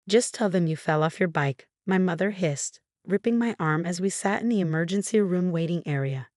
Just tell them you fell off your bike, my mother hissed, ripping my arm as we sat in the emergency room waiting area.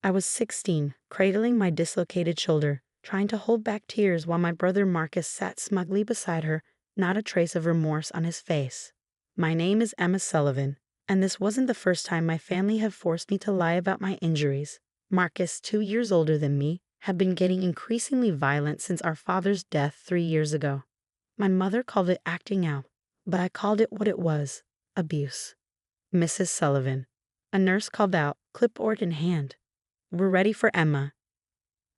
I was 16, cradling my dislocated shoulder, trying to hold back tears while my brother Marcus sat smugly beside her, not a trace of remorse on his face. My name is Emma Sullivan, and this wasn't the first time my family had forced me to lie about my injuries. Marcus, 2 years older than me, had been getting increasingly violent since our father's death 3 years ago. My mother called it acting out, but I called it what it was: abuse. Mrs. Sullivan, a nurse called out, clipboard in hand. We're ready for Emma.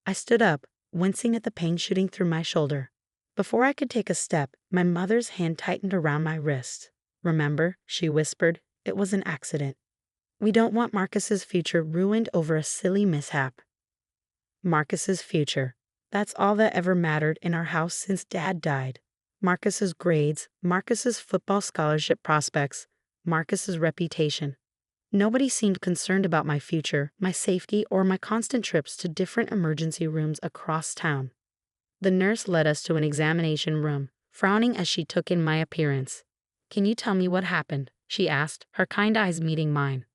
I stood up, wincing at the pain shooting through my shoulder. Before I could take a step, my mother's hand tightened around my wrist. Remember, she whispered, it was an accident. We don't want Marcus's future ruined over a silly mishap. Marcus's future. That's all that ever mattered in our house since Dad died. Marcus's grades, Marcus's football scholarship prospects, Marcus's reputation. Nobody seemed concerned about my future, my safety, or my constant trips to different emergency rooms across town. The nurse led us to an examination room, frowning as she took in my appearance. Can you tell me what happened? She asked, her kind eyes meeting mine.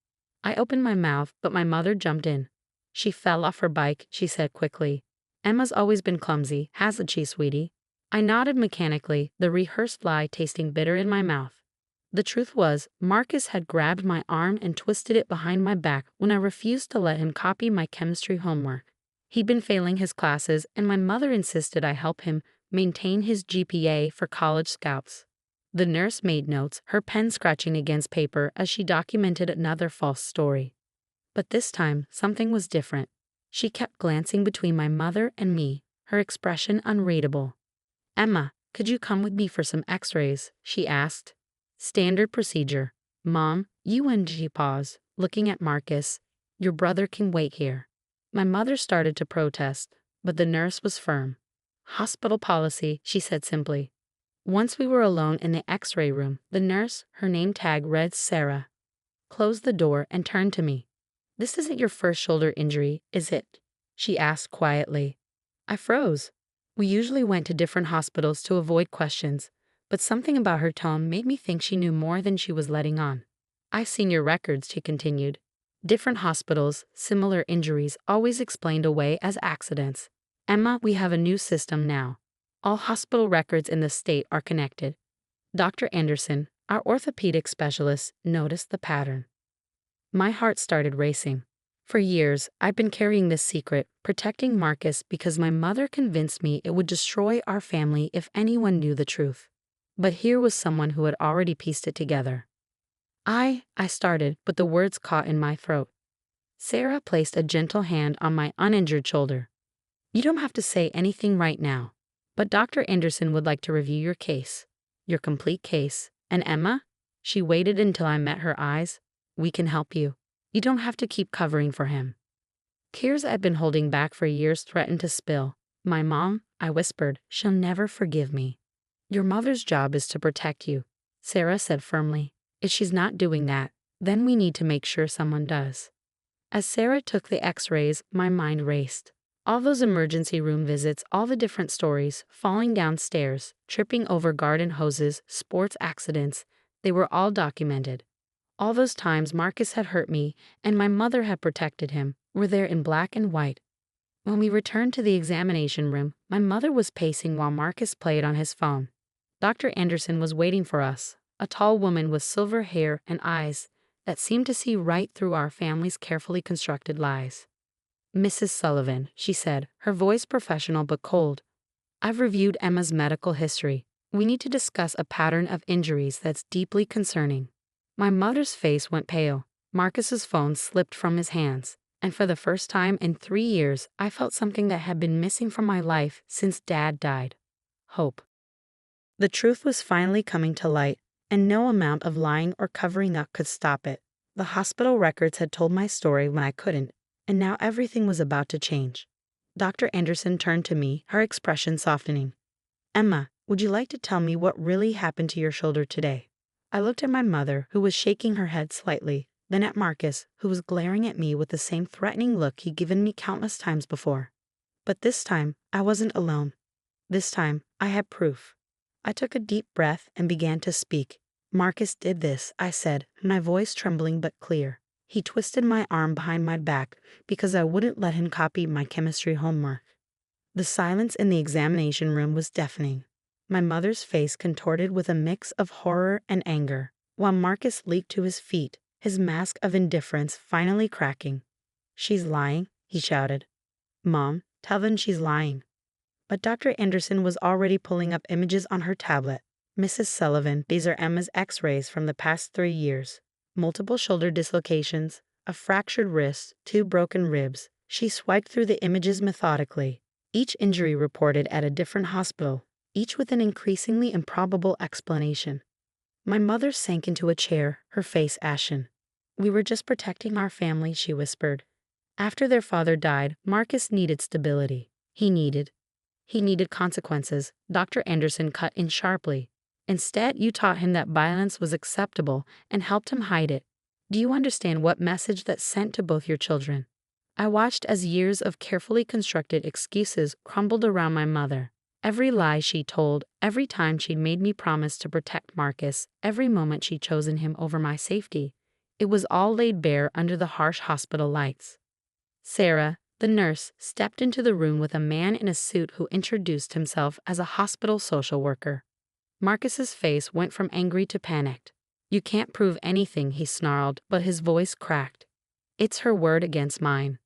I opened my mouth, but my mother jumped in. She fell off her bike, she said quickly. Emma's always been clumsy, hasn't she, sweetie? I nodded mechanically, the rehearsed lie tasting bitter in my mouth. The truth was, Marcus had grabbed my arm and twisted it behind my back when I refused to let him copy my chemistry homework. He'd been failing his classes, and my mother insisted I help him maintain his GPA for college scouts. The nurse made notes, her pen scratching against paper as she documented another false story. But this time, something was different. She kept glancing between my mother and me, her expression unreadable. Emma, could you come with me for some x-rays? She asked. Standard procedure. Mom, she paused, looking at Marcus. Your brother can wait here. My mother started to protest, but the nurse was firm. Hospital policy, she said simply. Once we were alone in the x-ray room, the nurse, her name tag read Sarah, closed the door and turned to me. This isn't your first shoulder injury, is it? She asked quietly. I froze. We usually went to different hospitals to avoid questions, but something about her tone made me think she knew more than she was letting on. I've seen your records, she continued. Different hospitals, similar injuries always explained away as accidents. Emma, we have a new system now. All hospital records in the state are connected. Dr. Anderson, our orthopedic specialist, noticed the pattern. My heart started racing. For years, I've been carrying this secret, protecting Marcus because my mother convinced me it would destroy our family if anyone knew the truth. But here was someone who had already pieced it together. I started, but the words caught in my throat. Sarah placed a gentle hand on my uninjured shoulder. You don't have to say anything right now, but Dr. Anderson would like to review your case, your complete case. And Emma? She waited until I met her eyes. We can help you. You don't have to keep covering for him. Tears I'd been holding back for years threatened to spill. My mom, I whispered, she'll never forgive me. Your mother's job is to protect you, Sarah said firmly. If she's not doing that, then we need to make sure someone does. As Sarah took the x-rays, my mind raced. All those emergency room visits, all the different stories, falling downstairs, tripping over garden hoses, sports accidents, they were all documented. All those times Marcus had hurt me and my mother had protected him were there in black and white. When we returned to the examination room, my mother was pacing while Marcus played on his phone. Dr. Anderson was waiting for us, a tall woman with silver hair and eyes that seemed to see right through our family's carefully constructed lies. Mrs. Sullivan, she said, her voice professional but cold. I've reviewed Emma's medical history. We need to discuss a pattern of injuries that's deeply concerning. My mother's face went pale. Marcus's phone slipped from his hands, and for the first time in 3 years, I felt something that had been missing from my life since Dad died. Hope. The truth was finally coming to light, and no amount of lying or covering up could stop it. The hospital records had told my story when I couldn't, and now everything was about to change. Dr. Anderson turned to me, her expression softening. Emma, would you like to tell me what really happened to your shoulder today? I looked at my mother, who was shaking her head slightly, then at Marcus, who was glaring at me with the same threatening look he'd given me countless times before. But this time, I wasn't alone. This time, I had proof. I took a deep breath and began to speak. Marcus did this, I said, my voice trembling but clear. He twisted my arm behind my back because I wouldn't let him copy my chemistry homework. The silence in the examination room was deafening. My mother's face contorted with a mix of horror and anger, while Marcus leaped to his feet, his mask of indifference finally cracking. "She's lying," he shouted. "Mom, tell them she's lying." But Dr. Anderson was already pulling up images on her tablet. "Mrs. Sullivan, these are Emma's x-rays from the past 3 years. Multiple shoulder dislocations, a fractured wrist, 2 broken ribs." She swiped through the images methodically, each injury reported at a different hospital, each with an increasingly improbable explanation. My mother sank into a chair, her face ashen. "We were just protecting our family," she whispered. "After their father died, Marcus needed stability. He needed consequences," Dr. Anderson cut in sharply. "Instead, you taught him that violence was acceptable and helped him hide it. Do you understand what message that sent to both your children?" I watched as years of carefully constructed excuses crumbled around my mother. Every lie she told, every time she'd made me promise to protect Marcus, every moment she'd chosen him over my safety, it was all laid bare under the harsh hospital lights. Sarah, the nurse, stepped into the room with a man in a suit who introduced himself as a hospital social worker. Marcus's face went from angry to panicked. "You can't prove anything," he snarled, but his voice cracked. "It's her word against mine."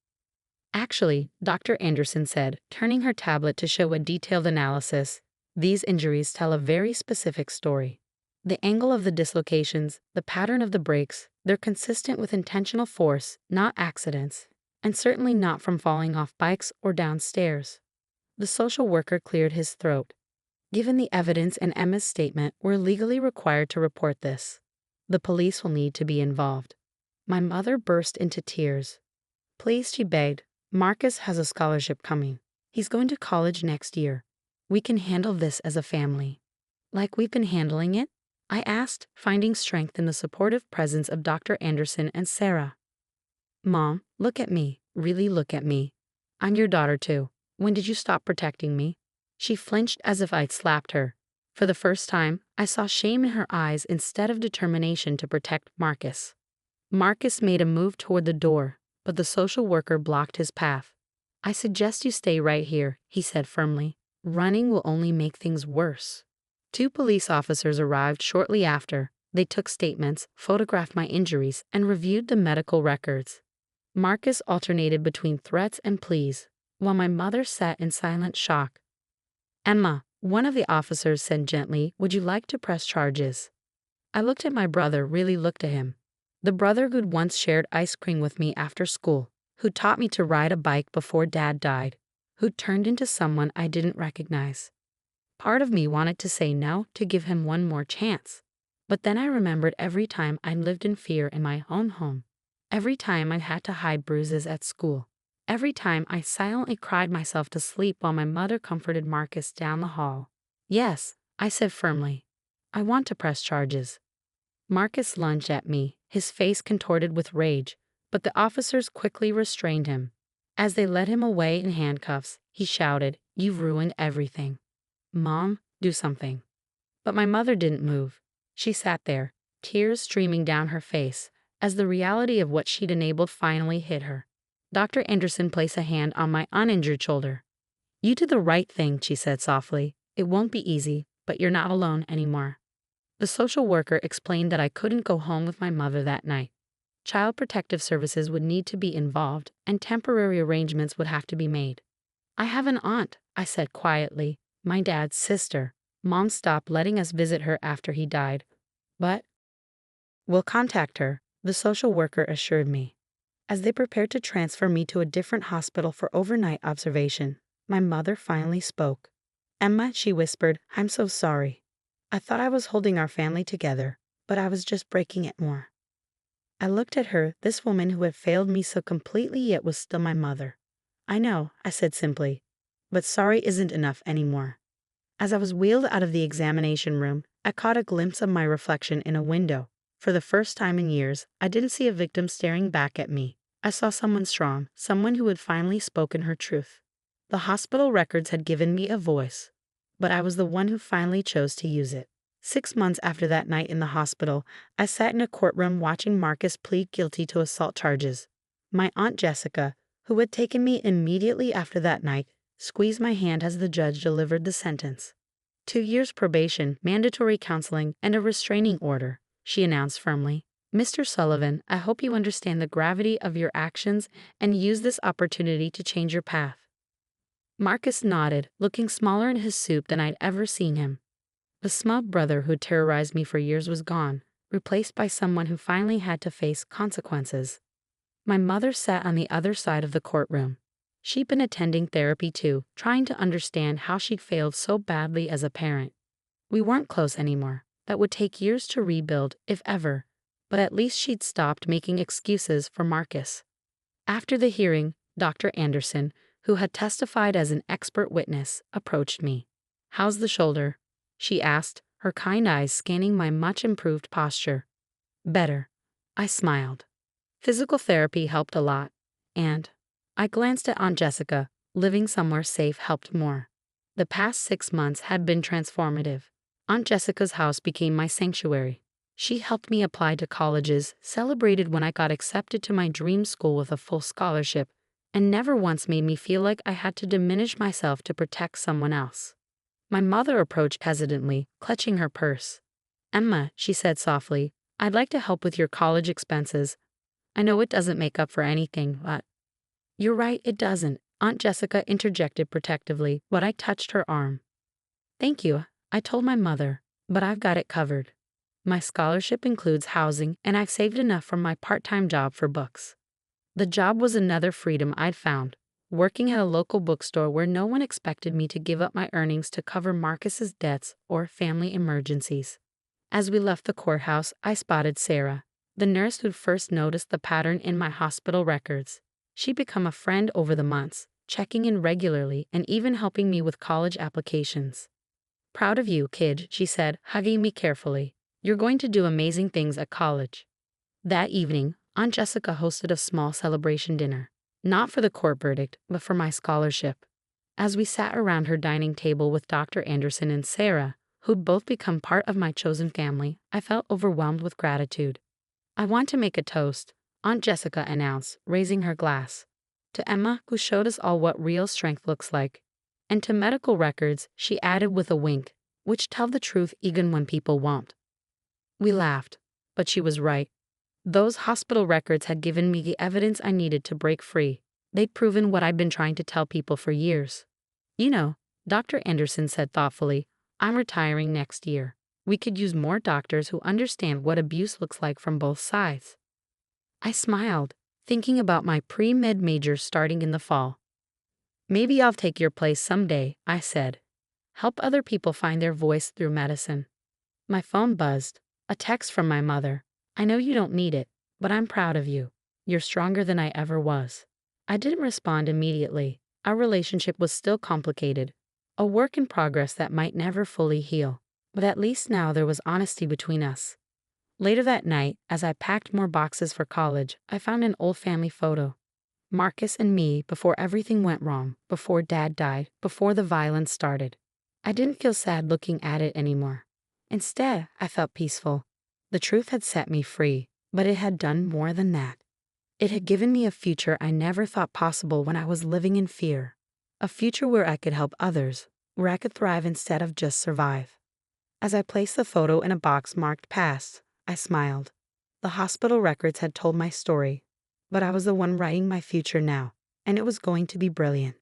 "Actually," Dr. Anderson said, turning her tablet to show a detailed analysis, "these injuries tell a very specific story. The angle of the dislocations, the pattern of the breaks, they're consistent with intentional force, not accidents, and certainly not from falling off bikes or downstairs." The social worker cleared his throat. "Given the evidence in Emma's statement, we're legally required to report this. The police will need to be involved." My mother burst into tears. "Please," she begged. "Marcus has a scholarship coming. He's going to college next year. We can handle this as a family." "Like we've been handling it?" I asked, finding strength in the supportive presence of Dr. Anderson and Sarah. "Mom, look at me. Really look at me. I'm your daughter too. When did you stop protecting me?" She flinched as if I'd slapped her. For the first time, I saw shame in her eyes instead of determination to protect Marcus. Marcus made a move toward the door, but the social worker blocked his path. "I suggest you stay right here," he said firmly. "Running will only make things worse." 2 police officers arrived shortly after. They took statements, photographed my injuries, and reviewed the medical records. Marcus alternated between threats and pleas, while my mother sat in silent shock. "Emma," one of the officers said gently, "would you like to press charges?" I looked at my brother, really looked at him. The brother who'd once shared ice cream with me after school, who taught me to ride a bike before Dad died, who'd turned into someone I didn't recognize. Part of me wanted to say no, to give him one more chance. But then I remembered every time I lived in fear in my own home, every time I had to hide bruises at school, every time I silently cried myself to sleep while my mother comforted Marcus down the hall. "Yes," I said firmly. "I want to press charges." Marcus lunged at me, his face contorted with rage, but the officers quickly restrained him. As they led him away in handcuffs, he shouted, "You've ruined everything. Mom, do something." But my mother didn't move. She sat there, tears streaming down her face, as the reality of what she'd enabled finally hit her. Dr. Anderson placed a hand on my uninjured shoulder. "You did the right thing," she said softly. "It won't be easy, but you're not alone anymore." The social worker explained that I couldn't go home with my mother that night. Child Protective Services would need to be involved, and temporary arrangements would have to be made. "I have an aunt," I said quietly, "my dad's sister. Mom stopped letting us visit her after he died. But we'll contact her," the social worker assured me. As they prepared to transfer me to a different hospital for overnight observation, my mother finally spoke. "Emma," she whispered, "I'm so sorry. I thought I was holding our family together, but I was just breaking it more." I looked at her, this woman who had failed me so completely yet was still my mother. "I know," I said simply, "but sorry isn't enough anymore." As I was wheeled out of the examination room, I caught a glimpse of my reflection in a window. For the first time in years, I didn't see a victim staring back at me. I saw someone strong, someone who had finally spoken her truth. The hospital records had given me a voice. but I was the one who finally chose to use it. 6 months after that night in the hospital, I sat in a courtroom watching Marcus plead guilty to assault charges. My Aunt Jessica, who had taken me immediately after that night, squeezed my hand as the judge delivered the sentence. 2 years probation, mandatory counseling, and a restraining order, she announced firmly. Mr. Sullivan, I hope you understand the gravity of your actions and use this opportunity to change your path. Marcus nodded, looking smaller in his suit than I'd ever seen him. The smug brother who terrorized me for years was gone, replaced by someone who finally had to face consequences. My mother sat on the other side of the courtroom. She'd been attending therapy too, trying to understand how she'd failed so badly as a parent. We weren't close anymore. That would take years to rebuild, if ever, but at least she'd stopped making excuses for Marcus. After the hearing, Dr. Anderson, who had testified as an expert witness, approached me. "How's the shoulder?" she asked, her kind eyes scanning my much improved posture. "Better." I smiled. Physical therapy helped a lot, and I glanced at Aunt Jessica. Living somewhere safe helped more. The past 6 months had been transformative. Aunt Jessica's house became my sanctuary. She helped me apply to colleges, celebrated when I got accepted to my dream school with a full scholarship, and never once made me feel like I had to diminish myself to protect someone else. My mother approached hesitantly, clutching her purse. "Emma," she said softly, "I'd like to help with your college expenses. I know it doesn't make up for anything, but—" "You're right, it doesn't," Aunt Jessica interjected protectively, but I touched her arm. "Thank you," I told my mother, "but I've got it covered. My scholarship includes housing, and I've saved enough from my part-time job for books." The job was another freedom I'd found, working at a local bookstore where no one expected me to give up my earnings to cover Marcus's debts or family emergencies. As we left the courthouse, I spotted Sarah, the nurse who'd first noticed the pattern in my hospital records. She'd become a friend over the months, checking in regularly and even helping me with college applications. "Proud of you, kid," she said, hugging me carefully. "You're going to do amazing things at college." That evening, Aunt Jessica hosted a small celebration dinner, not for the court verdict, but for my scholarship. As we sat around her dining table with Dr. Anderson and Sarah, who'd both become part of my chosen family, I felt overwhelmed with gratitude. "I want to make a toast," Aunt Jessica announced, raising her glass. "To Emma, who showed us all what real strength looks like. And to medical records," she added with a wink, "which tell the truth even when people won't." We laughed, but she was right. Those hospital records had given me the evidence I needed to break free. They'd proven what I'd been trying to tell people for years. "You know," Dr. Anderson said thoughtfully, "I'm retiring next year. We could use more doctors who understand what abuse looks like from both sides." I smiled, thinking about my pre-med major starting in the fall. "Maybe I'll take your place someday," I said. "Help other people find their voice through medicine." My phone buzzed. A text from my mother. "I know you don't need it, but I'm proud of you. You're stronger than I ever was." I didn't respond immediately. Our relationship was still complicated, a work in progress that might never fully heal. But at least now there was honesty between us. Later that night, as I packed more boxes for college, I found an old family photo. Marcus and me before everything went wrong, before Dad died, before the violence started. I didn't feel sad looking at it anymore. Instead, I felt peaceful. The truth had set me free, but it had done more than that. It had given me a future I never thought possible when I was living in fear. A future where I could help others, where I could thrive instead of just survive. As I placed the photo in a box marked "Past," I smiled. The hospital records had told my story, but I was the one writing my future now, and it was going to be brilliant.